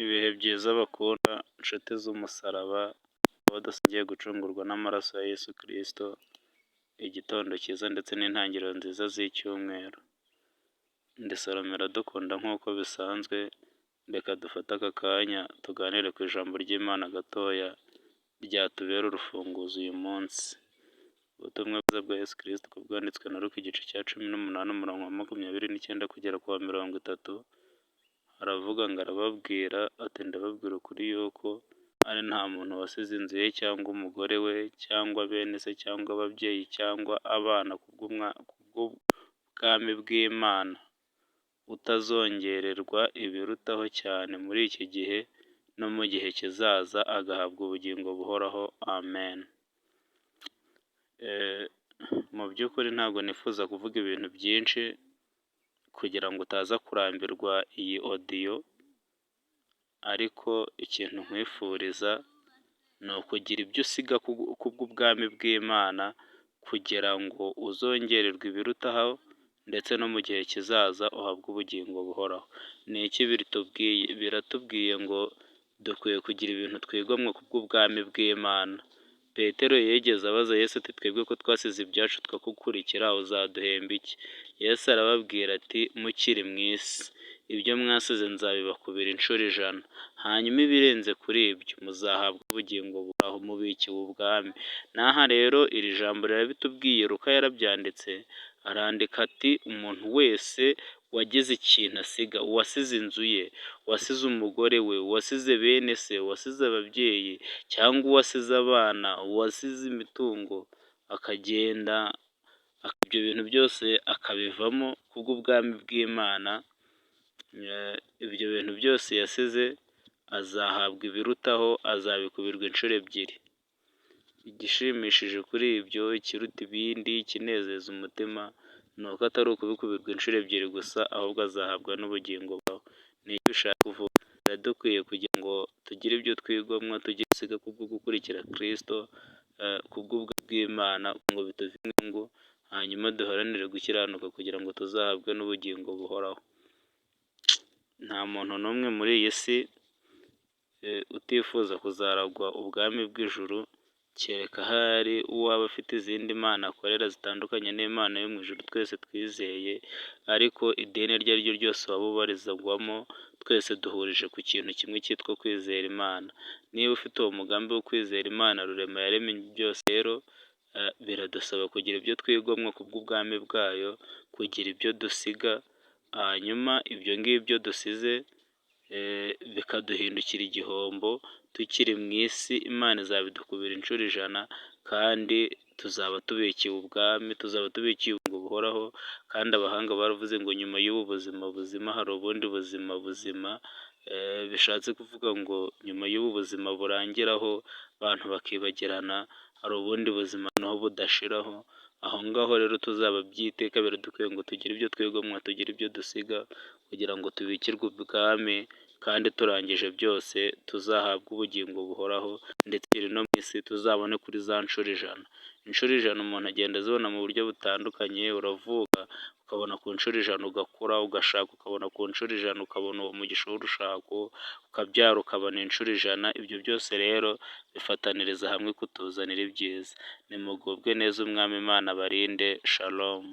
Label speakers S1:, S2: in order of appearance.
S1: Ibihe byiza bakunda nshuti z'umusaraba, abo dusangiye gucungurwa n'amaraso ya Yesu Kristo, igitondo cyiza ndetse n'intangiriro nziza z'icyumweru. Ndi Salome Iradukunda nk'uko bisanzwe, reka dufate aka kanya tuganire ku ijambo ry'Imana gatoya, ryatubera urufunguzo uyu munsi. Ubutumwa bwiza bwa Yesu Kristo uko bwanditswe na Luka igice cya 18 umurongo wa 29 kugera ku wa 30, aravuga ngo arababwira ati ndababwira ukuri yuko ari nta muntu wasize inzu ye cyangwa umugore we cyangwa bene se cyangwa ababyeyi cyangwa abana kubw'ubwami bw'Imana utazongererwa ibirutaho cyane muri iki gihe no mu gihe kizaza agahabwa ubugingo buhoraho. Amen. Mu by'ukuri ntabwo nifuza kuvuga ibintu byinshi kugira ngo utaza kurambirwa iyi odiyo, ariko ikintu nkwifuriza ni ukugira ibyo usiga kubw'ubwami bw'Imana kugira ngo uzongererwe ibirutaho ndetse no mu gihe kizaza uhabwe ubugingo buhoraho. Ni iki biratubwiye? Biratubwiye ngo dukwiye kugira ibintu twigomwa kubw'ubwami bw'Imana. Petero yigeze abaza Yesu ati twebwe ko twasize ibyacu tukagukurikira uzaduhemba iki? Yesu arababwira ati mukiri mu isi ibyo mwasize nzabibakubira inshuro 100, hanyuma ibirenze kuri ibyo muzahabwa ubugingo buhoraho mubikiwe ubwami. N'aha rero iri jambo rirabitubwiye, Luka yarabyanditse arandika ati umuntu wese wagize ikintu asiga, uwasize inzu ye, uwasize umugore we, uwasize bene se, uwasize ababyeyi cyangwa uwasize abana, uwasize imitungo, akagenda ibyo bintu byose akabivamo kubw'ubwami bw'Imana, ibyo bintu byose yasize azahabwa ibirutaho, azabikubirwa inshuro 2. Igishimishije kuri ibyo, ikiruta ibindi, ikinezeza umutima, ni uko atari ukubikubirwa inshuro 2 gusa, ahubwo azahabwa n'ubugingo buhoraho. Ni icyo ushaka kuvuga? Dukwiye kugira ngo tugire ibyo twigomwa, tugire isiga kubwo gukurikira Kristo, kubw'ubwami bw'Imana ngo bituve inyungu, hanyuma duharanire gukiranuka kugira ngo tuzahabwe n'ubugingo buhoraho. Nta muntu n'umwe muri iyi si utifuza kuzaragwa ubwami bw'ijuru, kereka ahari uwaba afite izindi mana akorera zitandukanye n'Imana yo mu ijuru twese twizeye, ariko idini iryo ari ryo ryose waba ubarizwamo, twese duhurije ku kintu kimwe cyitwa kwizera Imana. Niba ufite uwo mugambi wo kwizera Imana rurema yaremye byose, rero biradusaba kugira ibyo twigomwa kubw'ubwami bwayo, kugira ibyo dusiga, hanyuma ibyo ngibyo dusize bikaduhindukira igihombo tukiri mu isi. Imana izabidukubira inshuro 100, kandi tuzaba tubikiwe ubwami, tuzaba tubikiye ubugingo buhoraho. Kandi abahanga baravuze ngo nyuma y'ubu buzima buzima hari ubundi buzima buzima, bishatse kuvuga ngo nyuma y'ubu buzima burangiraho abantu bakibagirana, hari ubundi buzima naho budashiraho. Aho ngaho rero tuzaba byiteka, biradukwiye ngo tugire ibyo twigomwa, tugire ibyo dusiga kugira ngo tubikirwe ubwami, kandi turangije byose tuzahabwe ubugingo buhoraho, ndetse no mu isi tuzabone kuri za nshuro 100. Inshuro 100 umuntu agenda azibona mu buryo butandukanye. Uravuka ukabona ku nshuro 100 ugakura, ugashaka ukabona ku nshuro 100 ukabona uwo mugisha w'urushako, ukabyara ukabona inshuro 100. Ibyo byose rero bifataniriza hamwe kutuzanira ibyiza. Nimugubwe neza, umwami Imana abarinde. Shalom.